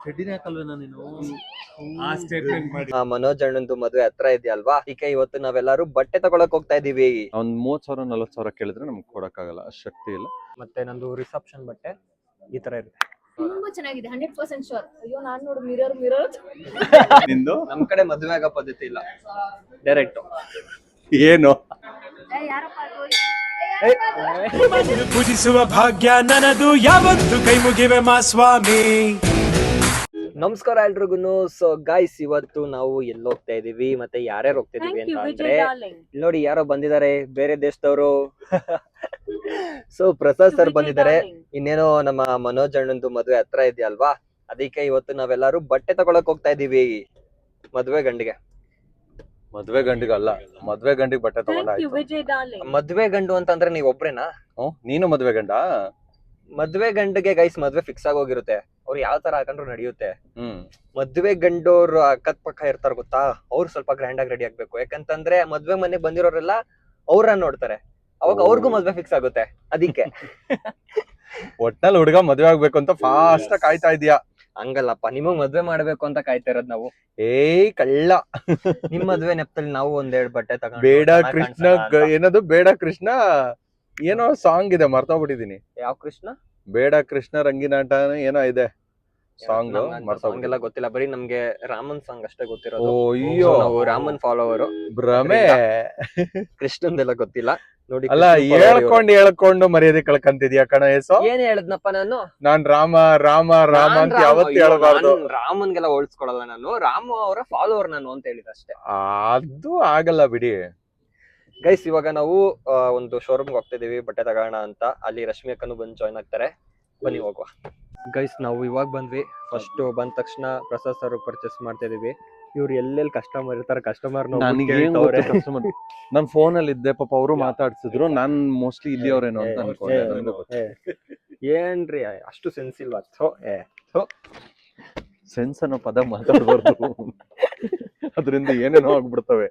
ಚಡ್ಡಿನೇ ಹಾಕಲ್ವೇನಾ ನೀನು? ಆ ಸ್ಟೇಟ್ಮೆಂಟ್ ಮಾಡಿ. ಮನೋಜ್ ಅಣ್ಣಂದು ಮದುವೆ ಹತ್ರ ಇದೆಯಲ್ವಾ, ಅದಕ್ಕೆ ಇವತ್ತು ನಾವೆಲ್ಲರೂ ಬಟ್ಟೆ ತಗೊಳಕ್ ಹೋಗ್ತಾ ಇದೀವಿ. ಒಂದ್ 30,000-40,000 ಕೇಳಿದ್ರೆ ನಮ್ಗೆ ಕೊಡಕ್ಕಾಗಲ್ಲ, ಅಷ್ಟು ಶಕ್ತಿ ಇಲ್ಲ. ಮತ್ತೆ ನಂದು ರಿಸೆಪ್ಷನ್ ಬಟ್ಟೆ ಈ ತರ ಇರುತ್ತೆ, ತುಂಬಾ ಚೆನ್ನಾಗಿದೆ, 100% ಶೋರ್. ಅಯ್ಯೋ ನಾನ್ ನೋಡು ಮಿರರ್ ನಿಂದು ನಮ್ ಕಡೆ ಮದುವೆ ಆಗೋ ಪದ್ಧತಿ ಇಲ್ಲ, ಡೈರೆಕ್ಟ್. ಏನು ಯಾರಪ್ಪ ಪೂಜಿಸುವ ಭಾಗ್ಯ ನನದು, ಯಾವತ್ತು ಕೈ ಮುಗಿವೆ ಮಾ ಸ್ವಾಮಿ. ನಮಸ್ಕಾರ ಎಲ್ರಿಗೂ. ಸೊ ಗೈಸ್, ಇವತ್ತು ನಾವು ಎಲ್ಲಿ ಹೋಗ್ತಾ ಇದೀವಿ ಮತ್ತೆ ಯಾರ್ಯಾರು ಹೋಗ್ತಾ ಇದೀವಿ ಅಂತ ಅಂದ್ರೆ, ನೋಡಿ ಯಾರೋ ಬಂದಿದ್ದಾರೆ ಬೇರೆ ದೇಶದವರು. ಸೊ ಪ್ರಸಾದ್ ಸರ್ ಬಂದಿದ್ದಾರೆ. ಇನ್ನೇನೋ ನಮ್ಮ ಮನೋಜ್ ಅಣ್ಣಂದು ಮದುವೆ ಹತ್ರ ಇದೆಯಲ್ವಾ, ಅದಕ್ಕೆ ಇವತ್ತು ನಾವೆಲ್ಲರೂ ಬಟ್ಟೆ ತಗೊಳಕ್ ಹೋಗ್ತಾ ಇದೀವಿ ಮದ್ವೆ ಗಂಡಿಗೆ. ಮದ್ವೆ ಗಂಡಿಗಲ್ಲ, ಮದ್ವೆ ಗಂಡಿಗೆ ಬಟ್ಟೆ ತಗೊಂಡಾಯ್ತು. ಮದ್ವೆ ಗಂಡು ಅಂತಂದ್ರೆ ನೀವ್ ಒಬ್ರೇನಾ? ನೀನು ಮದ್ವೆ ಗಂಡ? ಮದ್ವೆ ಗಂಡಿಗೆ ಗೈಸ್ ಮದ್ವೆ ಫಿಕ್ಸ್ ಆಗೋಗಿರುತ್ತೆ, ಅವ್ರು ಯಾವ ತರ ಹಾಕೊಂಡ್ರು ನಡೆಯುತ್ತೆ. ಮದ್ವೆ ಗಂಡೋರು ಅಕ್ಕದ ಪಕ್ಕ ಇರ್ತಾರ ಗೊತ್ತಾ, ಅವ್ರು ಸ್ವಲ್ಪ ಗ್ರ್ಯಾಂಡ್ ಆಗಿ ರೆಡಿ ಆಗ್ಬೇಕು. ಯಾಕಂತಂದ್ರೆ ಮದ್ವೆ ಮನೆಗ್ ಬಂದಿರೋರೆಲ್ಲ ಅವ್ರನ್ನ ನೋಡ್ತಾರೆ, ಅವಾಗ ಅವ್ರಿಗೂ ಮದ್ವೆ ಫಿಕ್ಸ್ ಆಗುತ್ತೆ. ಅದಕ್ಕೆ ಒಟ್ನಲ್ಲಿ ಹುಡುಗ ಮದ್ವೆ ಆಗ್ಬೇಕು ಅಂತ ಫಾಸ್ಟ್ ಕಾಯ್ತಾ ಇದೀಯಾ? ಹಂಗಲ್ಲಪ್ಪ, ನಿಮಗ್ ಮದ್ವೆ ಮಾಡ್ಬೇಕು ಅಂತ ಕಾಯ್ತಾ ಇರೋದ್ ನಾವು. ಏಯ್ ಕಳ್ಳ, ನಿಮ್ ಮದ್ವೆ ನೆಪದಲ್ಲಿ ನಾವು ಒಂದೆರಡು ಬಟ್ಟೆ ತಗೊಂಡು ಬೇಡ ಕೃಷ್ಣ, ಏನದು ಬೇಡ ಕೃಷ್ಣ, ಏನೋ ಸಾಂಗ್ ಇದೆ ಮರ್ತೋಗ್ಬಿಟ್ಟಿದೀನಿ. ಯಾವ ಕೃಷ್ಣ? ಬೇಡ ಕೃಷ್ಣ ರಂಗಿನಾಟ ಏನೋ ಇದೆ ಸಾಂಗ್, ಮರ್ತೋಗಿಲ್ಲ, ಗೊತ್ತಿಲ್ಲ. ಬರೀ ನಮ್ಗೆ ರಾಮನ್ ಸಾಂಗ್ ಅಷ್ಟೇ ಗೊತ್ತಿರೋದು. ಅಯ್ಯೋ, ನಾವು ರಾಮನ್ ಫಾಲೋವರ್. ಭ್ರಮೆ, ಕೃಷ್ಣಂದೆಲ್ಲ ಗೊತ್ತಿಲ್ಲ ನೋಡಿ. ಅಲ್ಲ ಹೇಳ್ಕೊಂಡು ಮರ್ಯಾದೆ ಕಳ್ಕಂತಿದ್ಯಾ ಕಣ ಏಸೋ? ಏನ್ ಹೇಳದ್ನಪ್ಪ ನಾನು? ನಾನ್ ರಾಮ ರಾಮ ರಾಮ ಅಂತ ಯಾವತ್ತು ಹೇಳ್ಬಾರ್ದು. ರಾಮನ್ಗೆಲ್ಲ ಹೋಲ್ಸ್ಕೊಳಲ್ಲ ನಾನು, ರಾಮ ಅವರ ಫಾಲೋವರ್ ನಾನು ಅಂತ ಹೇಳಿದ ಅಷ್ಟೇ. ಅದು ಆಗಲ್ಲ ಬಿಡಿ. ಗೈಸ್, ಇವಾಗ ನಾವು ಒಂದು ಶೋರೂಮ್ಗೆ ಹೋಗ್ತಾ ಇದೀವಿ ಬಟ್ಟೆ ತಗೋಣ ಅಂತ. ಅಲ್ಲಿ ರಶ್ಮಿ ಅಕ್ಕನು ಬಂದು ಜಾಯ್ನ್ ಆಗ್ತಾರೆ, ಬನ್ನಿ ಹೋಗುವ. ಗೈಸ್, ನಾವು ಇವಾಗ ಬಂದ್ವಿ. ಫಸ್ಟ್ ಬಂದ ತಕ್ಷಣ ಪ್ರಸಾದ್ ಸರ್ ಪರ್ಚೇಸ್ ಮಾಡ್ತಾ ಇದೀವಿ. ಇವ್ರು ಎಲ್ಲೆಲ್ಲಿ ಕಸ್ಟಮರ್ ಇರ್ತಾರೆ, ಕಸ್ಟಮರ್ ನಾನ್ ಫೋನ್ ಅಲ್ಲಿ ಇದ್ದೆ, ಪಾಪ ಅವರು ಮಾತಾಡ್ಸಿದ್ರು. ನಾನ್ ಮೋಸ್ಟ್ಲಿ ಇಲ್ಲಿ ಅವ್ರೇನೋ ಅಂತ ಅನ್ಕೊಂಡೆ. ಏನ್ರಿ ಅಷ್ಟು ಸೆನ್ಸ್ ಇಲ್ವಾ? ಸೆನ್ಸ್ ಅನ್ನೋ ಪದ ಮಾತಾಡ್ಬಾರ್ದು, ಅದರಿಂದ ಏನೇನೋ ಆಗ್ಬಿಡ್ತವೆ.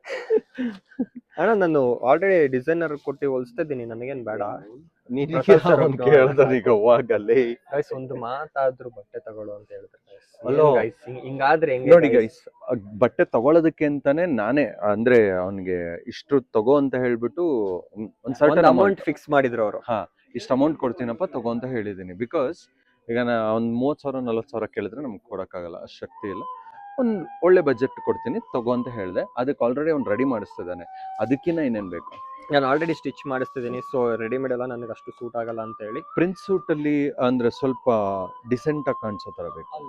ಅಣ್ಣ, ನಾನು ಆಲ್ರೆಡಿ ಡಿಸೈನರ್ ಕೊಟ್ಟು ಹೊಲಿಸ್ತಾ ಇದೀನಿ, ನನಗೇನ್ ಬೇಡ. ಈಗ ಹೋಗಲ್ಲಿ ಗೈಸ್, ಒಂದು ಮಾತಾದ್ರು ಬಟ್ಟೆ ತಗೊಳ್ಳೋ ಅಂತ ಹೇಳಿದ್ರೆ ಅಲ್ಲೋ. ಹಿಂಗಾದ್ರೆ ನೋಡಿ ಗೈಸ್, ಬಟ್ಟೆ ತಗೊಳ್ಳೋದಕ್ಕೆ ಅಂತಾನೆ ನಾನೇ ಅಂದ್ರೆ ಅವನ್ಗೆ ಇಷ್ಟು ತಗೋ ಅಂತ ಹೇಳ್ಬಿಟ್ಟು ಒಂದ್ ಸರ್ಟನ್ ಅಮೌಂಟ್ ಫಿಕ್ಸ್ ಮಾಡಿದ್ರು ಅವರು. ಇಷ್ಟು ಅಮೌಂಟ್ ಕೊಡ್ತೀನಪ್ಪ ತಗೋ ಅಂತ ಹೇಳಿದೀನಿ. ಬಿಕಾಸ್ ಈಗ ಒಂದ್ 30,000-40,000 ಕೇಳಿದ್ರೆ ನಮ್ಗೆ ಕೊಡಕ್ಕಾಗಲ್ಲ, ಅಷ್ಟು ಶಕ್ತಿ ಇಲ್ಲ. ಒಂದ್ ಒಳ್ಳೆ ಬಜೆಟ್ ಕೊಡ್ತೀನಿ ತಗೋ ಅಂತ ಹೇಳಿದೆ. ಅದಕ್ಕೆ ಆಲ್ರೆಡಿ ಅವ್ನು ರೆಡಿ ಮಾಡಿಸ್ತಿದ್ದಾನೆ, ಅದಕ್ಕಿಂತ ಇನ್ನೇನ್ ಬೇಕು. ನಾನು ಆಲ್ರೆಡಿ ಸ್ಟಿಚ್ ಮಾಡಿಸ್ತಿದ್ದೀನಿ, ಸೊ ರೆಡಿಮೇಡ್ ಎಲ್ಲ ನನಗೆ ಅಷ್ಟು ಸೂಟ್ ಆಗಲ್ಲ ಅಂತ ಹೇಳಿ ಪ್ರಿನ್ಸ್ ಸೂಟ್ ಅಲ್ಲಿ ಅಂದ್ರೆ ಸ್ವಲ್ಪ ಡಿಸೆಂಟ್ ಆಗಿ ಕಾಣಿಸೋ ತರ ಬೇಕು.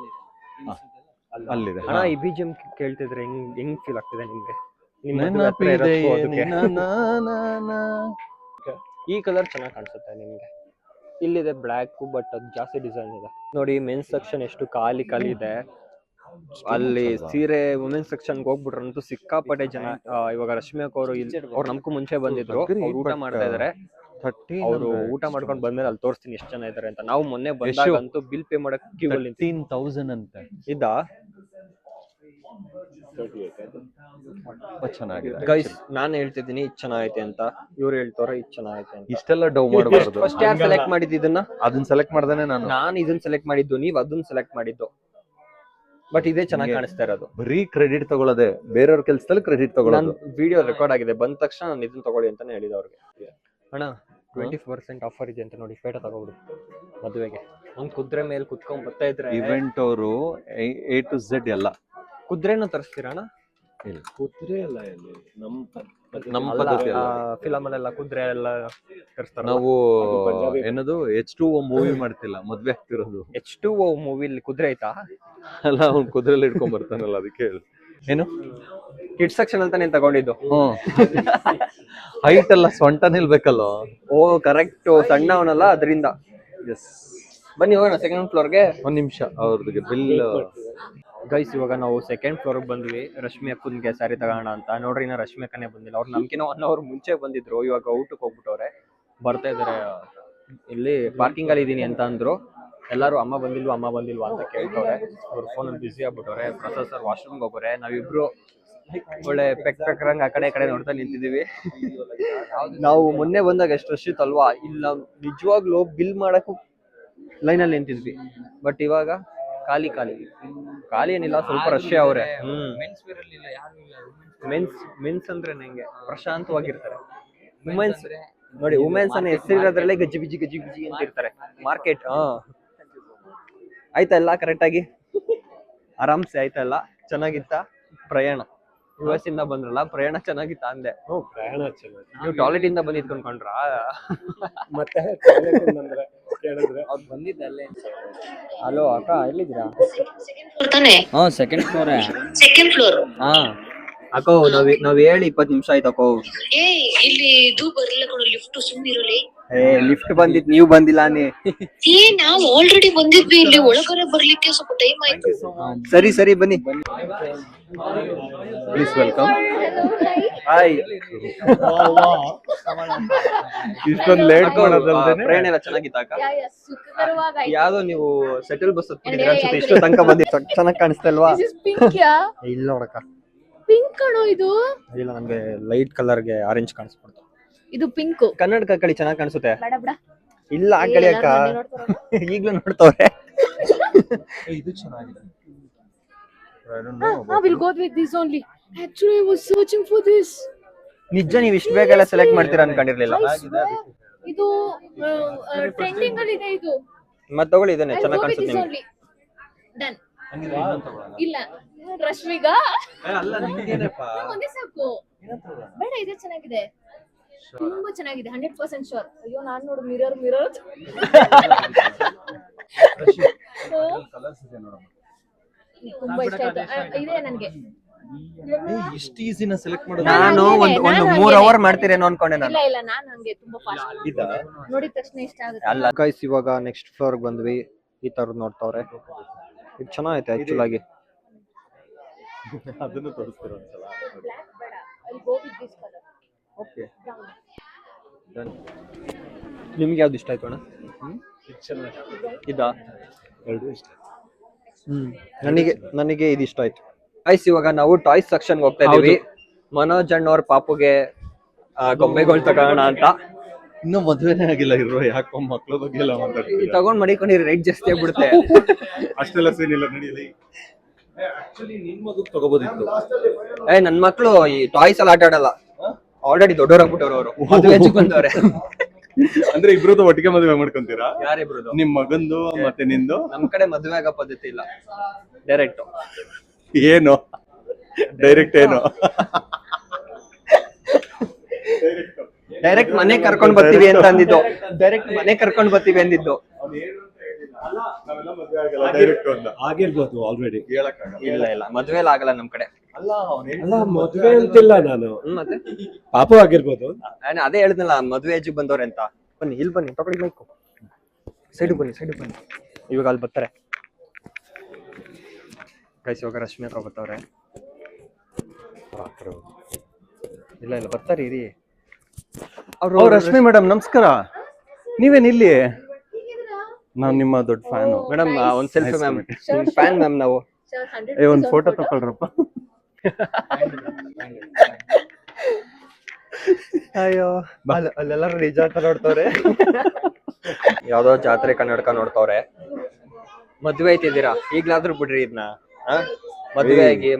ಅಲ್ಲಿದೆ ಅಣ್ಣ. ಈ BGM ಕೇಳ್ತಿದ್ರೆ ಹೆಂಗ್ ಫೀಲ್ ಆಗ್ತಿದೆ ನಿಮ್ಗೆ? ಈ ಕಲರ್ ಚೆನ್ನಾಗಿ ಕಾಣಿಸುತ್ತೆ ನಿಮ್ಗೆ. ಇಲ್ಲಿದೆ ಬ್ಲ್ಯಾಕ್, ಬಟ್ ಅದು ಜಾಸ್ತಿ ಡಿಸೈನ್ ಇದೆ ನೋಡಿ. ಮೆನ್ಸ್ ಸೆಕ್ಷನ್ ಎಷ್ಟು ಖಾಲಿ ಇದೆ. ಅಲ್ಲಿ ಸೀರೆ ವುಮೆನ್ಸ್ ಸೆಕ್ಷನ್ ಹೋಗ್ಬಿಟ್ರಂತೂ ಸಿಕ್ಕಾಪಟ್ಟೆ ಜನ. ಇವಾಗ ರಶ್ಮಿ ಅವರು ಅವ್ರು ನಮ್ಗೂ ಮುಂಚೆ ಬಂದಿದ್ರು, ಅವ್ರು ಊಟ ಮಾಡ್ತಾ ಇದಾರೆ. ಅವರು ಊಟ ಮಾಡ್ಕೊಂಡು ಬಂದ್ಮೇಲೆ ಅಲ್ಲಿ ತೋರಿಸ್ತೀನಿ ಎಷ್ಟು ಜನ ಇದಾರೆ ಅಂತ. ನಾವು ಮೊನ್ನೆ ಬಂದಾಗಂತೂ ಬಿಲ್ ಪೇ ಮಾಡಕ್ ಕ್ಯೂ ಅಲ್ಲಿ 13,000 ಅಂತ ಇದ್ದ. ಚೆನ್ನಾಗಿದೆ ಗೈಸ್, ನಾನ್ ಹೇಳ್ತಿದ್ದೀನಿ ಇದು ಚೆನ್ನಾಗೈತೆ ಅಂತ, ಇವ್ರು ಹೇಳ್ತಾರ ಇದು ಚೆನ್ನಾಗೈತೆ ಅಂತ. ಇಷ್ಟೆಲ್ಲ ಡೌ ಮಾಡಬಾರ್ದು. ಫಸ್ಟ್ ಯಾರು ಸೆಲೆಕ್ಟ್ ಮಾಡಿದ್ದು ಇದನ್ನ? ಅದನ್ನ ಸೆಲೆಕ್ಟ್ ಮಾಡ್ದಾನೆ ನಾನು ಇದನ್ನ ಸೆಲೆಕ್ಟ್ ಮಾಡಿದ್ದು, ನೀವ್ ಅದನ್ನ ಸೆಲೆಕ್ಟ್ ಮಾಡಿದ್ದು. ಬಟ್ ಇದೇ ಚೆನ್ನಾಗಿ ಕಾಣಿಸ್ತಾ ಇರೋದು. ಬರೀ ಕ್ರೆಡಿಟ್ ತಗೊಳ್ಳೋದೆ, ಬೇರೆಯವ್ರ ಕೆಲ್ಸದಲ್ಲಿ ಕ್ರೆಡಿಟ್ ತಗೊಳ್ಳೋದು. ವಿಡಿಯೋ ರೆಕಾರ್ಡ್ ಆಗಿದೆ, ಬಂದ ತಕ್ಷಣ ನಾನು ಇದನ್ನ ತಗೊಳ್ಳಿ ಅಂತಾನೆ ಹೇಳಿದ ಅವ್ರಿಗೆ. ಅಣ್ಣ, 20% ಆಫರ್ ಇದೆ ಅಂತ ನೋಡಿ, ಪೇಟ ತಗೋಬಿಡಿ ಮದುವೆಗೆ. ಒಂದ್ ಕುದುರೆ ಮೇಲೆ ಕುತ್ಕೊಂಡ್ ಬರ್ತಾ ಇದ್ರೆ ಇವೆಂಟ್ ಅವರು A to Z ಎಲ್ಲ. ಕುದುರೆನೂ ತರಿಸ್ತೀರಾ ಅಣ್ಣ? ಕುದುರೆ ಎಲ್ಲ ನಮ್ಮ ಪದ್ಧತಿ ಫಿಲಮ್ ಅಲ್ಲೆಲ್ಲ ಕುದುರೆ ಎಲ್ಲ ತರಿಸ್ತಾರೆ. ನಾವು ಏನದು H2O ಮೂವಿ ಮಾಡ್ತಿಲ್ಲ, ಮದ್ವೆ ಆಗ್ತಿರೋದು. H2O ಮೂವಿಲಿ ಕುದುರೆ ಐತಾ? ಅಲ್ಲ, ಅವ್ನು ಕುದುರೆಲ್ಲ ಇಟ್ಕೊಂಡ್ ಬರ್ತಾನಲ್ಲ, ಅದಕ್ಕೆ ಏನು ಕಿಡ್ಸ್ ಸೆಕ್ಷನ್ ಅಂತ ನೀನ್ ತಗೊಂಡಿದ್ದು. ಹೈಟ್ ಎಲ್ಲ ಸೊಂಟ ನಿಲ್ಬೇಕಲ್ಲ. ಓ ಕರೆಕ್ಟ್, ಸಣ್ಣ ಅವನಲ್ಲ ಅದರಿಂದ. ಎಸ್, ಬನ್ನಿ ಹೋಗೋಣ ಸೆಕೆಂಡ್ ಫ್ಲೋರ್ಗೆ. ಒಂದ್ ನಿಮಿಷ, ಅವ್ರದ್ದು ಬಿಲ್. ಗೈಸ್, ಇವಾಗ ನಾವು ಸೆಕೆಂಡ್ ಫ್ಲೋರ್ ಬಂದ್ವಿ ರಶ್ಮಿ ಅಕ್ಕನ್ಗೆ ಸ್ಯಾರಿ ತಗೋಣ ಅಂತ. ನೋಡ್ರಿ, ನಾ ರಶ್ಮಿ ಅಕ್ಕನೇ ಬಂದಿಲ್ಲ, ಅವ್ರು ನಮ್ಗಿನ 1 hour ಮುಂಚೆ ಬಂದಿದ್ರು. ಇವಾಗ ಔಟಕ್ಕೆ ಹೋಗ್ಬಿಟ್ಟವ್ರೆ, ಬರ್ತಾ ಇದಾರೆ. ಇಲ್ಲಿ ಪಾರ್ಕಿಂಗ್ ಅಲ್ಲಿ ಇದೀನಿ ಅಂತ ಅಂದ್ರು. ಎಲ್ಲಾರು ಅಮ್ಮ ಬಂದಿಲ್ವಾ ಅಂತ ಕೇಳ್ತವ್ರೆ. ಅವ್ರ ಫೋನ್ ಅಲ್ಲಿ ಬಿಸಿ ಆಗ್ಬಿಟ್ಟವ್ರೆ. ಪ್ರಸಾದ್ ಸರ್ ವಾಶ್ರೂಮ್ಗೆ ಹೋಗೋರೆ. ನಾವಿಬ್ರು ಒಳ್ಳೆ ಪೆಕ್ರಂಗ್ ಆ ಕಡೆ ನೋಡ್ತಾ ನಿಂತಿದೀವಿ. ನಾವು ಮೊನ್ನೆ ಬಂದಾಗ ಎಷ್ಟು ರಶ್ ಇತ್ತಲ್ವಾ, ಇಲ್ಲ ನಿಜವಾಗ್ಲೂ ಬಿಲ್ ಮಾಡಕ್ಕೂ ಲೈನಲ್ಲಿ ನಿಂತಿದ್ವಿ. ಬಟ್ ಇವಾಗ ಖಾಲಿ ಖಾಲಿ ಖಾಲಿ ಏನಿಲ್ಲ, ಸ್ವಲ್ಪ ರಶ್ಯ ಅವ್ರೆ. ಮೆನ್ಸ್ ಅಂದ್ರೆ ನಂಗೆ ಪ್ರಶಾಂತವಾಗಿರ್ತಾರೆ. ವುಮೆನ್ಸ್ ನೋಡಿ, ವುಮೆನ್ಸ್ ಅನ್ನ ಹೆಸರಿರೋದ್ರಲ್ಲೇ ಗಜ್ಜಿ ಬಿಜಿ ಅಂತ ಇರ್ತಾರೆ. ಮಾರ್ಕೆಟ್ ಆಯ್ತಾ ಎಲ್ಲ ಕರೆಕ್ಟ್ ಆಗಿ ಆರಾಮ್ಸೆ ಆಯ್ತಾ ಎಲ್ಲ? ಚೆನ್ನಾಗಿತ್ತ ಪ್ರಯಾಣ? US ಇಂದ ಬಂದ್ರಲ್ಲ, ಪ್ರಯಾಣ ಚೆನ್ನಾಗಿತ್ತ ಅಂದೆ. ಪ್ರಯಾಣ ಚೆನ್ನಾಗಿ. ನೀವು ಟಾಯ್ಲೆಟ್ ಇಂದ ಬಂದಿದ್ ಕೊಂಡ್ಕೊಂಡ್ರ? ಮತ್ತೆ toilet ಬಂದ್ರೆ ಕೇಳಿದ್ರೆ ಅವ್ರು ಬಂದಿದ್ದಲ್ಲೇ. ಹಲೋ ಅಕ್ಕ, ಎಲ್ಲಿದ್ದೀರಾ? ತಾನೆ ಹಾ, ಸೆಕೆಂಡ್ ಫ್ಲೋರ್. Second floor. ಹಾ ಅಕ್ಕೋ, ನಾವ್ ಹೇಳಿ 20 ನಿಮಿಷ ಆಯ್ತಕ್ಕೋ. ಏ ಇಲ್ಲಿ ಇದು ಬರಲ್ಲ ಕಣೋ, ಲಿಫ್ಟ್ ಸುಮ್ಮನಿರಲಿ. ಲಿಫ್ಟ್ ಬಂದಿದ್ ನೀವು ಬಂದಿಲ್ಲ ನೀ. ಏ ನಾವ್ ಆಲ್ರೆಡಿ ಬಂದಿದ್ವಿ, ಇಲ್ಲಿ ಒಳಗಡೆ ಬರ್ಲಿಕ್ಕೆ ಸ್ವಲ್ಪ ಟೈಮ್ ಆಯ್ತು. ಸರಿ ಬನ್ನಿ. Please welcome. ಹಾಯ್. ಇಷ್ಟೊಂದು ಲೇಟ್ ಮಾಡೋದಲ್ದೇನೆ ಪ್ರಯಾಣ ಎಲ್ಲ ಚೆನ್ನಾಗಿತ್ತ ಅಕ್ಕ? ಸುಖಕರವಾಗಿ ಯಾವ್ದೋ ನೀವು ಸೆಟಲ್ ಬಸ್ ಹತ್ಬಿಟ್ಟಿದ್ರೆ ಅನ್ಸುತ್ತೆ, ಇಷ್ಟು ತನಕ ಬಂದಿತ್ತು. ಚೆನ್ನಾಗಿ ಕಾಣಿಸ್ತಾ ಇಲ್ವಾ? ಪಿಂಕ್ ಇಲ್ಲ ನೋಡಕ್ಕ, ಪಿಂಕ್ ಕಣೋ ಇದು. ಇಲ್ಲ ನನ್ಗೆ ಲೈಟ್ ಕಲರ್ಗೆ ಆರೆಂಜ್ ಕಾಣಿಸ್ಬಿಡ್ತು. ಇದು ಪಿಂಕ್. ಕನ್ನಡ ಕಳಿ ಚೆನ್ನಾಗಿ ಕಾಣಿಸುತ್ತೆ. ಬೇಡ ಬೇಡ. ಇಲ್ಲ ಆ ಕಳಿ ಅಕ್ಕ, ಈಗ್ಲೂ ನೋಡ್ತವ್ರೆ. ಇದು ಚೆನ್ನಾಗಿದೆ. We'll go with this only. Actually, I was searching for this. ನಿಜ ನೀವು ಇಷ್ಟು ಬೇಗ ಎಲ್ಲ ಸೆಲೆಕ್ಟ್ ಮಾಡ್ತೀರಾ ಅನ್ಕೊಂಡಿರ್ಲಿಲ್ಲ. ಇದು ಟ್ರೆಂಡಿಂಗ್ ಅಲ್ಲಿ ಇದೆ ಇದು. ಮತ್ ತಗೊಳ್ಳಿ, ಇದನ್ನೇ ಚೆನ್ನಾಗಿ ಕಾಣಿಸುತ್ತೆ ನಿಮ್ಗೆ. only. Done. ಇಲ್ಲ ರಶ್ಮಿಗ ಒಂದೇ ಸಾಕು. ಬೇಡ, ಇದೆ ಚೆನ್ನಾಗಿದೆ, ತುಂಬಾ ಚೆನ್ನಾಗಿದೆ. 100% ಶೋರ್. ಅಯ್ಯೋ ನಾನ್ ನೋಡು ಮಿರರ್ ತುಂಬಾ ಇಷ್ಟ ಆಯ್ತು. ಇದೆ ನನ್ಗೆ. ಇಷ್ಟು ಈಸಿನ ಸೆಲೆಕ್ಟ್ ಮಾಡೋದು? ನಾನು ಒಂದು 3 ಅವರ್ ಮಾಡ್ತೀರೇನೋ ಅನ್ಕೊಂಡೆ ನಾನು. ಇಲ್ಲ ನಾನ್ ಹಂಗೆ ತುಂಬಾ ಫಾಸ್ಟ್ ನೋಡಿದ ತಕ್ಷಣ ಇಷ್ಟ ಆಗುತ್ತೆ. ಅಲ್ಲ ಗೈಸ್, ಇವಾಗ ನೆಕ್ಸ್ಟ್ ಫ್ಲೋರ್ ಬಂದ್ವಿ. ಈ ತರದ್ ನೋಡ್ತಾವ್ರೆ. ಇದು ಚೆನ್ನಾಗೈತೆ ಆಕ್ಚುಲ್ ಆಗಿ. ಅದನ್ನು ತೋರಿಸ್ತೀರ ಒಂದ್ಸಲ? Black ಬೇಡ, I'll go with this color. Okay, ನಿಮ್ಗೆ ಯಾವ್ದು ಇಷ್ಟ ಆಯ್ತು ಅಣ್ಣ? ಇದಾ? ಎರಡು ಇಷ್ಟ. ನನಗೆ ಇದು ಇಷ್ಟ ಆಯ್ತು. ಗೈಸ್, ಇವಾಗ ನಾವು ಟಾಯ್ಸ್ ಸೆಕ್ಷನ್ ಹೋಗ್ತಾ ಇದೀವಿ. ಮನೋಜ್ ಅಣ್ಣವ್ರ ಪಾಪುಗೆ ಗೊಂಬೆಗಳು ತಗೋಣ ಅಂತ. ಇನ್ನೂ ಮದುವೆನೇ ಆಗಿಲ್ಲ ಇರೋ, ಯಾಕೋ ಮಕ್ಳ ಬಗ್ಗೆ ಎಲ್ಲ ಮಾತಾಡ್ತೀವಿ. ತಗೊಂಡ್ ಮಡಿಕೊಂಡಿರಿ, ರೈಟ್ ಜಾಸ್ತಿ ಆಗ್ಬಿಡುತ್ತೆ. ಅಷ್ಟೆಲ್ಲ ಸೀನ್ ಇಲ್ಲ, ನಡೀಲಿ. ಆಕ್ಚುಲಿ ನಿನ್ ಮಗು ತಗೋಬೋದಿತ್ತು. ನನ್ ಮಕ್ಳು ಈ ಟಾಯ್ಸ್ ಎಲ್ಲ ಆಟ ಆಡಲ್ಲ, ಆಲ್ರೆಡಿ ದೊಡ್ಡವರಾಗ್ಬಿಟ್ಟವ್ರು ಅವರು. ಮದುವೆ ಬಂದವ್ರೆ. ಅಂದ್ರೆ ಇಬ್ರದ್ದು ಒಟ್ಟಿಗೆ ಮದುವೆ ಮಾಡ್ಕೊಂತೀರಾ? ಯಾರಿಬ್ರದ್ದು? ನಿಮ್ ಮಗಂದು ಮತ್ತೆ ನಿಂದು? ನಮ್ ಕಡೆ ಮದುವೆ ಆಗೋ ಪದ್ಧತಿ ಇಲ್ಲ, ಡೈರೆಕ್ಟ್. ಏನು ಡೈರೆಕ್ಟ್? ಏನು ಡೈರೆಕ್ಟ್ ಮನೆ ಕರ್ಕೊಂಡ್ ಬರ್ತೀವಿ ಅಂತ ಅಂದಿದ್ದು. ಡೈರೆಕ್ಟ್ ಮನೆ ಕರ್ಕೊಂಡ್ ಬರ್ತೀವಿ ಅಂದಿದ್ದು. ಆಗಿರ್ಬೋದು ಆಲ್ರೆಡಿ. ಇಲ್ಲ ಮದ್ವೆ ಎಲ್ಲ ಆಗಲ್ಲ ನಮ್ ಕಡೆ. ಅಲ್ಲ ಮದ್ವೆ ಅಂತಿಲ್ಲ ನಾನು, ಮತ್ತೆ ಪಾಪು ಆಗಿರ್ಬೋದು. ಅದೇ ಹೇಳಿದ್ನಲ್ಲ, ಮದ್ವೆ ಏಜಿಗೆ ಬಂದವ್ರೆ ಅಂತ. ಬನ್ನಿ, ಇಲ್ಲಿ ಬನ್ನಿ, ತಗೊಳ್ಳಿ ಮೈಕು. ಸೈಡ್ ಬನ್ನಿ. ಇವಾಗ ಅಲ್ಲಿ ಬರ್ತಾರೆ ಗೈಸ್. ಇವಾಗ ರಶ್ಮಿ ಹತ್ರ ಬರ್ತಾವ್ರೆ. ಇಲ್ಲ ಬರ್ತಾರೆ, ಇರಿ. ಅವ್ರು ರಶ್ಮಿ ಮೇಡಮ್ ನಮಸ್ಕಾರ. ನೀವೇನ್ ಇಲ್ಲಿ? ನಾನ್ ನಿಮ್ಮ ದೊಡ್ಡ ಫ್ಯಾನು ಮೇಡಮ್. ಒಂದ್ ಸೆಲ್ಫಿ ಮ್ಯಾಮ್, ಫ್ಯಾನ್ ಮ್ಯಾಮ್ ನಾವು. ಒಂದ್ ಫೋಟೋ ತಗೊಳ್ರಪ್ಪ. ಅಯ್ಯೋ, ಅಲ್ಲೆಲ್ಲರೂ ನಿಜ ಅಂತ ನೋಡ್ತವ್ರೆ. ಯಾವ್ದೋ ಜಾತ್ರೆ ಕನ್ನಡಕ ನೋಡ್ತವ್ರೆ. ಮದ್ವೆ ಐತಿದ್ದೀರಾ, ಈಗ್ಲಾದ್ರೂ ಬಿಡ್ರಿ ಇದನ್ನ. ಮದ್ವೆ ಆಗಿ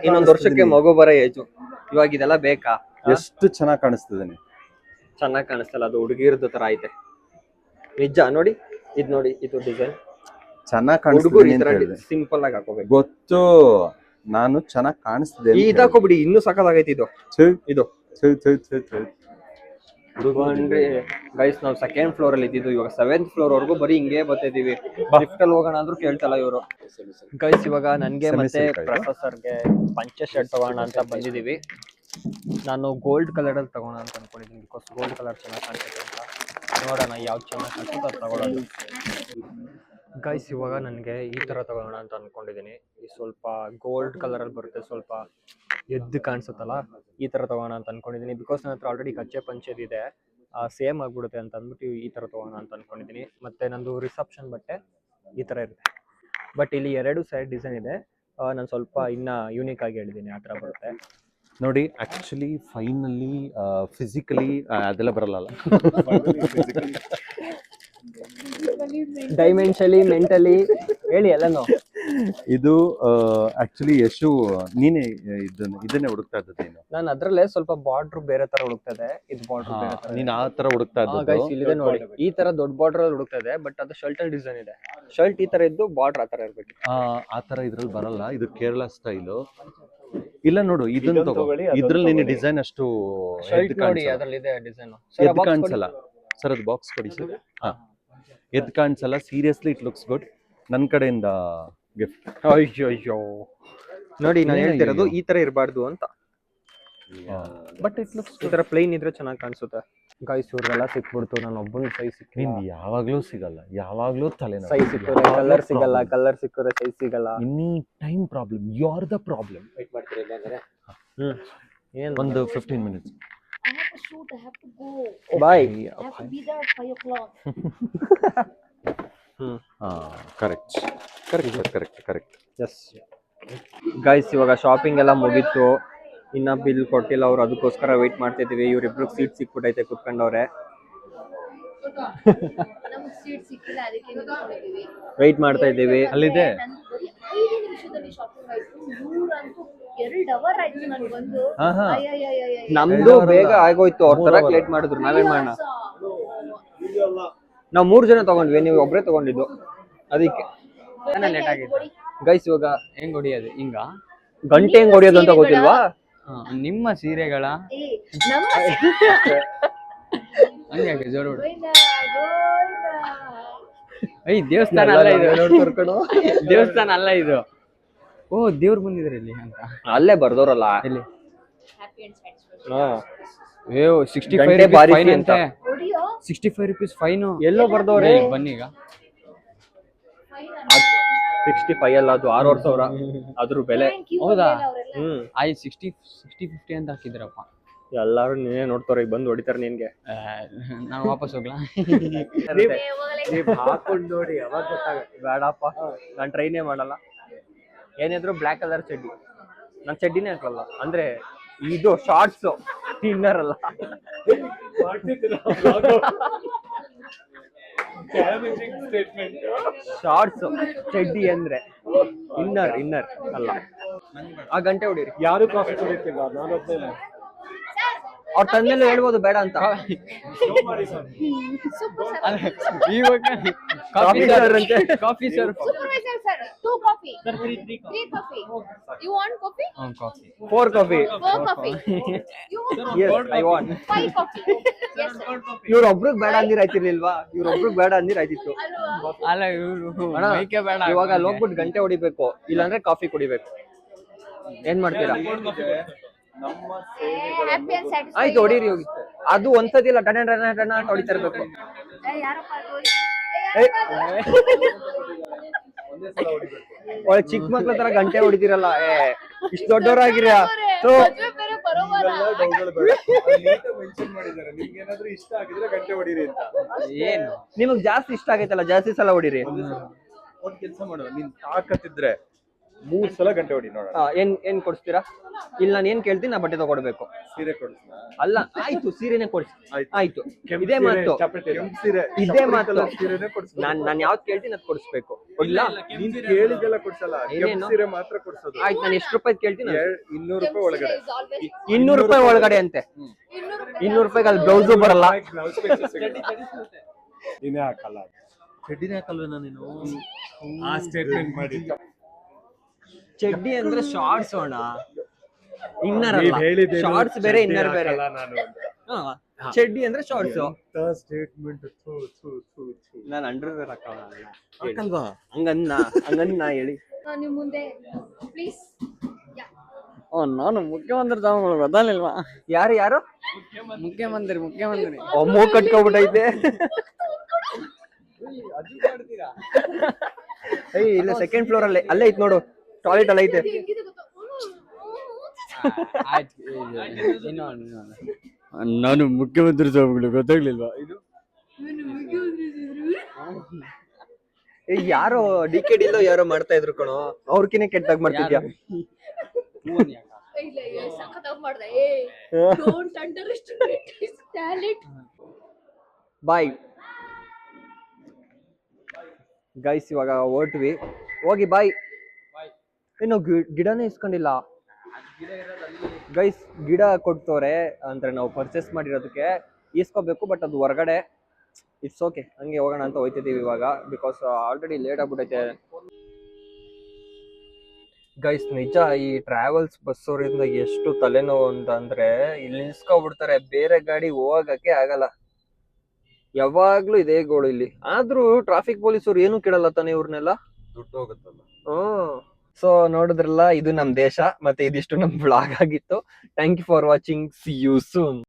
ಇನ್ನೊಂದ್ ವರ್ಷಕ್ಕೆ ಮಗು ಬರೋ ಏಜು. ಇವಾಗ ಇದೆಲ್ಲ ಬೇಕಾ? ಎಷ್ಟು ಚೆನ್ನಾಗಿ ಕಾಣಿಸ್ತಿದ್ದೀನಿ. ಚೆನ್ನಾಗಿ ಕಾಣಿಸ್ತಲ್ಲ, ಅದು ಹುಡುಗಿರ್ದು ತರ ಐತೆ ನಿಜ. ನೋಡಿ ಇದು ಡಿಸೈನ್ ಚೆನ್ನಾಗಿ ಕಾಣಿಸ್ತಿದೆ. ಸಿಂಪಲ್ ಆಗಿ ಹಾಕೋಬೇಕು. ಗೊತ್ತು, ನಾನು ಚೆನ್ನಾಗಿ ಕಾಣಿಸ್ತಿದೆ. ಇದು ಹಾಕೋಬಿಡಿ, ಇನ್ನೂ ಸಕ್ಕತ್ತಾಗೈತಿ ಇದು. ಗೈಸ್, ನಾವು ಸೆಕೆಂಡ್ ಫ್ಲೋರ್ ಅಲ್ಲಿ ಇದ್ದಿದ್ದು, ಇವಾಗ 7th ಫ್ಲೋರ್ ವರ್ಗೂ ಬರೀ ಹಿಂಗೆ ಬರ್ತಿದೀವಿ. ಲಿಫ್ಟ್ ಅಲ್ಲಿ ಹೋಗೋಣ ಅಂದ್ರೂ ಕೇಳ್ತಲ್ಲ ಇವರು. ಗೈಸ್, ಇವಾಗ ನನ್ಗೆ ಮತ್ತೆ ಪ್ರೊಫೆಸರ್ಗೆ ಪಂಚೆ ಶರ್ಟ್ ತಗೋಣ ಅಂತ ಬಂದಿದೀವಿ. ನಾನು ಗೋಲ್ಡ್ ಕಲರ್ ಅಲ್ಲಿ ತಗೋಣ ಅಂತ ಅನ್ಕೊಂಡಿದ್ದೀನಿ, ಬಿಕಾಸ್ ಗೋಲ್ಡ್ ಕಲರ್ ಚೆನ್ನಾಗಿ ಕಾಣಿಸುತ್ತೆ ಅಂತ. ನೋಡೋಣ ಯಾವ್ದು ಚೆನ್ನಾಗಿ ಕಾಣಿಸುತ್ತೆ ಅದು ತಗೊಳ್ಳೋದು. ಗೈಸ್, ಇವಾಗ ನನಗೆ ಈ ತರ ತಗೋಣ ಅಂತ ಅನ್ಕೊಂಡಿದ್ದೀನಿ. ಈ ಸ್ವಲ್ಪ ಗೋಲ್ಡ್ ಕಲರ್ ಅಲ್ಲಿ ಬರುತ್ತೆ, ಸ್ವಲ್ಪ ಎದ್ದು ಕಾಣಿಸುತ್ತಲ್ಲ, ಈ ತರ ತಗೋಣ ಅಂತ ಅನ್ಕೊಂಡಿದ್ದೀನಿ. ಬಿಕಾಸ್ ನನ್ನ ಹತ್ರ ಆಲ್ರೆಡಿ ಕಚ್ಚೆ ಪಂಚೆದಿದೆ, ಸೇಮ್ ಆಗ್ಬಿಡುತ್ತೆ ಅಂತ ಅಂದ್ಬಿಟ್ಟು ಈ ತರ ತಗೋಣ ಅಂತ ಅನ್ಕೊಂಡಿದ್ದೀನಿ. ಮತ್ತೆ ನಂದು ರಿಸೆಪ್ಷನ್ ಬಟ್ಟೆ ಈ ತರ ಇರುತ್ತೆ. ಬಟ್ ಇಲ್ಲಿ 2 ಸೈಡ್ ಡಿಸೈನ್ ಇದೆ. ನಾನು ಸ್ವಲ್ಪ ಇನ್ನ ಯೂನಿಕ್ ಆಗಿ ಹೇಳಿದ್ದೀನಿ, ಆ ತರ ಬರುತ್ತೆ ನೋಡಿ. ಆಕ್ಚುಲಿ ಫೈನಲಿ ಫಿಸಿಕಲಿ ಅದೆಲ್ಲ ಬರಲ್ಲ. ಡೈಮೆನ್ಷಲಿ ಮೆಂಟಲಿ ಹೇಳಿ ಎಲ್ಲನೂ. ಇದು ಆಕ್ಚುಲಿ ಯಶು ನೀನೇ ಇದನ್ನೇ ಹುಡುಕ್ತಾ ಇದ್ದದ್ದು ನೀನು. ನಾನು ಅದ್ರಲ್ಲೇ ಸ್ವಲ್ಪ ಬಾರ್ಡರ್ ಬೇರೆ ತರ ಹುಡುಕ್ತದೆ, ಇದು ಬಾರ್ಡರ್ ಬೇರೆ ತರ. ನೀನ್ ಆ ತರ ಹುಡುಕ್ತಾ ಇದ್ದದ್ದು. ಗೈಸ್ ಇಲ್ಲಿದೆ ನೋಡಿ, ಈ ತರ ದೊಡ್ಡ ಬಾರ್ಡರ್ ಅಲ್ಲಿ ಹುಡುಕ್ತಾ ಇದೆ, ಬಟ್ ಅದು ಶರ್ಟ್ ಅಲ್ಲಿ ಡಿಸೈನ್ ಇದೆ. ಶರ್ಟ್ ಈ ತರ ಇದ್ದು ಬಾರ್ಡರ್ ಆ ತರ ಇರ್ಬೇಕು. ಆ ತರ ಇದ್ರಲ್ಲಿ ಬರಲ್ಲ, ಇದು ಕೇರಳ ಸ್ಟೈಲು. ಇಲ್ಲ ನೋಡು ಇದನ್ನ ತಗೋ, ಇದ್ರಲ್ಲಿ ನಿನ್ನ ಡಿಸೈನ್ ಅಷ್ಟು ಶರ್ಟ್ ನೋಡಿ ಅದ್ರಲ್ಲಿ ಇದೆ ಡಿಸೈನ್. ಎದ್ದು ಕಾಣಿಸಲ್ಲ ಸರ್, ಅದು ಬಾಕ್ಸ್ ಕೊಡಿ ಸರ್. ಹಾ, ಎದ್ದು ಕಾಣಿಸಲ್ಲ. Seriously it looks good. ನನ್ನ ಕಡೆಯಿಂದ ಗಿಫ್ಟ್. ಅಯ್ಯೋ ನೋಡಿ, ನಾನು ಹೇಳ್ತಿರೋದು ಈ ತರ ಇರಬಾರ್ದು ಅಂತ. ಬಟ್ ಇಟ್ ಲುಕ್ಸ್ ಈ ತರ ಪ್ಲೇನ್ ಇದ್ರೆ ಚೆನ್ನಾಗಿ ಕಾಣಿಸುತ್ತೆ. ಗೈಸ್ ಇವ್ರಿಗೆಲ್ಲ ಸಿಕ್ಬಿಡ್ತು, ನಾನು ಒಬ್ಬನ ಸೈಜ್ ಸಿಕ್ಕಿಲ್ಲ. ನಿಂದು ಯಾವಾಗ್ಲೂ ಸಿಗಲ್ಲ, ಯಾವಾಗ್ಲೂ ತಲೆ ಸೈಜ್ ಸಿಕ್ಕರೆ ಕಲರ್ ಸಿಗಲ್ಲ, ಕಲರ್ ಸಿಕ್ಕರೆ ಸೈಜ್ ಸಿಗಲ್ಲ. Any time problem, you are the problem. Wait ಮಾಡ್ತೀರಾ ಇಲ್ಲ ಅಂದ್ರೆ? ಏನ್ ಒಂದು 15 minutes. I have to shoot, I have to go. Bye. I have to be there at 5 o'clock. Correct. Yes guys, ಇವಾಗ shopping ಎಲ್ಲ ಮುಗೀತು, ಇನ್ನ ಬಿಲ್ ಕೊಟ್ಟಿಲ್ಲ ಅವ್ರು, ಅದಕ್ಕೋಸ್ಕರ ವೆಯ್ಟ್ ಮಾಡ್ತಿದೀವಿ. ಇವ್ರಿಬ್ರು ಸೀಟ್ ಸಿಕ್ಬಿಟ್ಟೈತೆ ಕುತ್ಕೊಂಡವ್ರೆ. ನಮಗೆ ಸೀಟ್ ಸಿಕ್ಕಿಲ್ಲ, ಅದಕ್ಕೆ ನಿಂತ್ಕೊಂಡಿದ್ದೀವಿ. ವೆಯ್ಟ್ ಮಾಡ್ತಾ ಇದ್ದೀವಿ. ಅಲ್ಲಿದೆ. ನಂದು ಬರೀ 5 ನಿಮಿಷದಲ್ಲಿ ಶಾಪಿಂಗ್ ಆಯ್ತು. ಇವ್ರಂತೂ 2 hour ಆಯ್ತು ನಾನು ಬಂದು. ಅಯ್ಯಯ್ಯಯ್ಯಯ್ಯ. ನಮ್ದು ಬೇಗ ಆಗೋಯ್ತು, ಅವ್ರ ತರ ಲೇಟ್ ಮಾಡಿದ್ರು, ನಾವೇನ್ ಮಾಡೋಣ. ನಾವು 3 ಜನ ತಗೊಂಡ್ವಿ, ನೀವು ಒಬ್ರೇ ತಗೊಂಡಿದ್ದು, ಅದಕ್ಕೆ ಲೇಟ್ ಆಗಿತ್ತು. ಗೈಸ್ ಇವಾಗ ಹೆಂಗ್ ಹೊಡಿಯೋದು ಹಿಂಗ? ಗಂಟೆ ಹೆಂಗ್ ಹೊಡಿಯೋದು ಅಂತ ಗೊತ್ತಿಲ್ವಾ? ನಿಮ್ಮ ಸೀರೆಗಳ ಏ, ನಮ್ಮ ಹಂಗೆ ಜೋರು ಗೋವಿಂದ, ಗೋವಿಂದ. ಐ ದೇವಸ್ಥಾನ ಅಲ್ಲ ಇದು, ದೇವಸ್ಥಾನ ಅಲ್ಲ ಇದು. ಓ ದೇವ್ರು ಬಂದಿದ್ರು ಇಲ್ಲಿ ಅಂತ ಅಲ್ಲೇ ಬರ್ದವ್ರಲ್ಲ. ಇಲ್ಲಿ Happy and satisfied. ಏ 65 ಗಂಟೆ rupees ಬಾರಿಸಿ ಫೈನ್ ಅಂತ. ಅಂತೆ. ಹೊಡಿಯೋ 65 rupees ಫೈನು. ಎಲ್ಲೋ ಬರ್ದವ್ರೆ. ಬನ್ನಿ ಈಗ 65 ಅಲ್ಲ, ಅದು 6,000 ಅದ್ರ ಬೆಲೆ. Thank you ಹೌದಾ? ಅಂದಿಲ್ಲ ಅವ್ರೆಲ್ಲ. ಐ 60-50 ಅಂತ ಹಾಕಿದ್ರಪ್ಪ. ಎಲ್ಲಾರು ನೀನೇ ನೋಡ್ತಾರ, ಈಗ ಬಂದು ಹೊಡಿತಾರ ನಿನ್ಗೆ. ನಾನು ವಾಪಸ್ ಹೋಗ್ಲಾ? ಏ, ಹೋಗಲೇ. ನೀವ್ ಹಾಕೊಂಡ್ ನೋಡಿ ಅವಾಗ ಗೊತ್ತಾಗುತ್ತೆ. ಬೇಡಪ್ಪ, ನಾನ್ ಟ್ರೈನೇ ಮಾಡಲ್ಲ. ಏನಿದ್ರು ಬ್ಲಾಕ್ ಕಲರ್ ಚಡ್ಡಿ, ನಾನ್ ಚಡ್ಡಿನೇ ಹಾಕಲ್ಲ. ಅಂದ್ರೆ ಇದು ಶಾರ್ಟ್ಸ್, ಇನ್ನರ್ ಅಲ್ಲ. ಶಾರ್ಟ್ಸ್ ಚಡ್ಡಿ ಅಂದ್ರೆ ಇನ್ನರ್ ಅಲ್ಲ. ಆ ಗಂಟೆ ಹೊಡೀರಿ. ಯಾರು ಕಾಫಿ ಕುಡಿತಿಲ್ಲ, ನಾನೊಬ್ಬನೇ. ಅವ್ರ ತಂದೆಲ್ಲ ಹೇಳ್ಬೋದು ಬೇಡ ಅಂತ. ಇವಾಗ ಕಾಫಿ ಸರ್ ಅಂತೆ. Coffee sir. Supervisor sir, 2 coffee. Sir, 3 coffee. You want coffee? Coffee 4 coffee. 4 coffee. You want Yes, I want. 5 coffee. Yes sir. ಇವ್ರೊಬ್ರಿಗೆ ಬೇಡ ಅಂದಿರ ಆಯ್ತಿರ್ಲಿಲ್ವಾ? ಇವ್ರೊಬ್ರಿಗೆ ಬೇಡ ಅಂದಿರ ಆಯ್ತಿತ್ತು. ಅಲ್ವಾ? ಅಲ್ಲ ಇವ್ರು ಅಣ್ಣ, ಮೈಕೆ ಬೇಡ. ಇವಾಗ ಅಲ್ಲಿ ಹೋಗ್ಬಿಟ್ಟು ಗಂಟೆ ಹೊಡಿಬೇಕು, ಇಲ್ಲಾಂದ್ರೆ ಕಾಫಿ ಕುಡಿಬೇಕು. ಏನ್ ಮಾಡ್ತೀರಾ? Happy and satisfied. ಆಯ್ತು, ಹೊಡೀರಿ ಹೋಗಿ. ಅದು ಒಂದ್ಸತಿ ಇಲ್ಲ, ಟಣ ಟಣ ಟಣ ಅಂತ ಹೊಡಿತಾ ಇರ್ಬೇಕು. ಏ, ಯಾರಪ್ಪ ಅದು? ಏ, ಒಳ್ಳೆ ಚಿಕ್ಕ ಮಕ್ಳ ತರ ಗಂಟೆ ಹೊಡಿತೀರಲ್ಲ. ಇಷ್ಟು ದೊಡ್ಡವರಾಗಿರ. ಸೊ ಮದ್ವೆ ಬೇರೆ ಬರೋವಾರ. ಮೆನ್ಷನ್ ಮಾಡಿದ್ದಾರೆ, ನಿಮ್ಗೆ ಏನಾದ್ರೂ ಇಷ್ಟ ಆಗಿದ್ರೆ ಗಂಟೆ ಹೊಡೀರಿ ಅಂತ. ಏನು ನಿಮಗ್ ಜಾಸ್ತಿ ಇಷ್ಟ ಆಗೈತಲ್ಲ, ಜಾಸ್ತಿ ಸಲ ಹೊಡೀರಿ. ಒಂದ್ ಕೆಲ್ಸ ಮಾಡುವ, ನೀನ್ ತಾಕತ್ತಿದ್ರೆ 3 ಸಲ ಗಂಟೆ ಹೊಡಿ ನೋಡೋಣ. ಏನ್ ಕೊಡಿಸ್ತೀರಾ? ಇಲ್ಲ, ನಾನು ಏನ್ ಕೇಳ್ತೀನಿ, ನಾ ಬಟ್ಟೆ ತಗೊಡ್ಬೇಕು. ಸೀರೆ ಕೊಡಿಸ್ನಾ? ಅಲ್ಲ, ಆಯ್ತು, ಸೀರೆನೆ ಕೊಡಿಸಿ. ಆಯ್ತು. ಆಯ್ತು, ಕೆಂಪು ಇದೇ ಸೀರೆ, ಮಾತು. ಕೆಂಪು ಸೀರೆ, ಇದೇ ಮಾತು. ಕಲರ್ ಸೀರೆನೇ ಕೊಡಿಸ್ಬೇಕು. ನಾನ್ ಯಾವ್ದು ಕೇಳ್ತೀನಿ ಅದ್ ಕೊಡಿಸ್ಬೇಕು. ಇಲ್ಲ, ನೀನ್ ಕೇಳಿದೆಲ್ಲ ಕೊಡ್ಸಲ್ಲ, ಕೆಂಪು ಏನೇನು? ಸೀರೆ ಮಾತ್ರ ಕೊಡ್ಸೋದು. ಆಯ್ತು, ನಾನು ಎಷ್ಟು ರೂಪಾಯಿ ಕೇಳ್ತೀನಿ? 200 ರೂಪಾಯಿ ಒಳಗಡೆ. Is always 200 ರೂಪಾಯಿ ಒಳಗಡೆ ಅಂತೆ. 200 ರೂಪಾಯಿಗೆ ಅಲ್ಲಿ ಬ್ಲೌಸು ಬರಲ್ಲ. ನೀನೇ ಹಾಕಲ್ಲ. ಚಡ್ಡಿನೇ ಹಾಕಲ್ವೇನಾ ನೀನು? ಆ ಸ್ಟೇಟ್ಮೆಂಟ್ ಮಾಡಿ. ಚಡ್ಡಿ ಅಂದ್ರೆ ಶಾರ್ಟ್ಸ್ ಅಣ್ಣ, ಇನ್ನರ್ ನೀವ್ ಅಲ್ಲ. ಹೇಳಿದ್ದೇನು ಶಾರ್ಟ್ಸ್ ಬೇರೆ, ಚಡ್ಡಿ ಇನ್ನರ್ ಬೇರೆ. ಹಾಕಲ್ಲ ನಾನು ಅಂತ. ಚಡ್ಡಿ ಅಂದ್ರೆ ಶಾರ್ಟ್ಸ್. ಸ್ಟೇಟ್ಮೆಂಟ್. ನಾನು ಅಂಡರ್ವೇರ್ ಹಾಕಲ್ಲ. ಹಾಕಲ್ವಾ? ಹಂಗನ್ನ ಹೇಳಿ. ನಿಮ್ ಮುಂದೆ ಪ್ಲೀಸ್. ನಾನು ಮುಖ್ಯಮಂತ್ರಿ ತಗೊಂಡು ಗೊತ್ತಾಗ್ಲಿಲ್ವಾ? ಯಾರು ಮುಖ್ಯಮಂತ್ರಿ ಅಮ್ಮು ಕಟ್ಕೊಬಿಟ್ಟೈತೆ. ಏಯ್, ಇಲ್ಲ, ಸೆಕೆಂಡ್ ಫ್ಲೋರ್ ಅಲ್ಲೇ ಐತ್ ನೋಡು, ಟಾಯ್ಲೆಟ್ ಅಲ್ಲ ಐತೆ. ಹೆಂಗಿದೆ ಗೊತ್ತಾ? ನಾನು ಮುಖ್ಯಮಂತ್ರಿ ಸಾಹೇಬ್ಗಳು ಗೊತ್ತಾಗ್ಲಿಲ್ವಾ? ಇದು ಯಾರೋ DKD ಯಾರೋ ಮಾಡ್ತಾ ಇದ್ರು ಕಣೋ, ಅವ್ರಕಿನೇ ಕೆಟ್ಟಾಗ್ ಮಾಡ್ತಿದ್ಯಾ? ಇಲ್ಲ, ಸಖತ್ತಾಗಿ ಮಾಡ್ದೆ. ಏ, don't underestimate his talent. Bye. Guys ಇವಾಗ ಹೊರಟ್ವಿ, ಹೋಗಿ ಬಾಯ್. ಇನ್ನು ಗಿಡನೇ ಇಸ್ಕೊಂಡಿಲ್ಲ ಗೈಸ್. ಗಿಡ ಕೊಡ್ತವ್ರೆ ಅಂದ್ರೆ ನಾವು ಪರ್ಚೇಸ್ ಮಾಡಿರೋದಕ್ಕೆ ಇಸ್ಕೋಬೇಕು, ಬಟ್ ಅದು ಹೊರಗಡೆ. ಇಟ್ಸ್ ಓಕೆ, ಹಂಗೆ ಹೋಗೋಣ ಅಂತ ಹೋಯ್ತಿದೀವಿ ಇವಾಗ, ಬಿಕಾಸ್ ಆಲ್ರೆಡಿ ಲೇಟ್ ಆಗ್ಬಿಟ್ಟೈತೆ ಗೈಸ್. ನಿಜ ಈ ಟ್ರಾವೆಲ್ಸ್ ಬಸ್ ಅವರಿಂದ ಎಷ್ಟು ತಲೆನೋವು ಅಂತ ಅಂದ್ರೆ, ಇಲ್ಲಿ ನಿಲ್ಸ್ಕೊಬಿಡ್ತಾರೆ, ಬೇರೆ ಗಾಡಿ ಹೋಗಕ್ಕೆ ಆಗಲ್ಲ. ಯಾವಾಗ್ಲೂ ಇದೇ ಗೋಳು ಇಲ್ಲಿ. ಆದ್ರೂ ಟ್ರಾಫಿಕ್ ಪೊಲೀಸರು ಏನು ಕೇಳಲ್ಲ ತಾನೆ ಇವ್ರನ್ನೆಲ್ಲ. ದುಡ್ಡು ಹೋಗುತ್ತಲ್ಲ. ಸೊ ನೋಡಿದ್ರಲ್ಲ, ಇದು ನಮ್ ದೇಶ, ಮತ್ತೆ ಇದಿಷ್ಟು ನಮ್ ಬ್ಲಾಗ್ ಆಗಿತ್ತು. Thank you for watching. See you soon.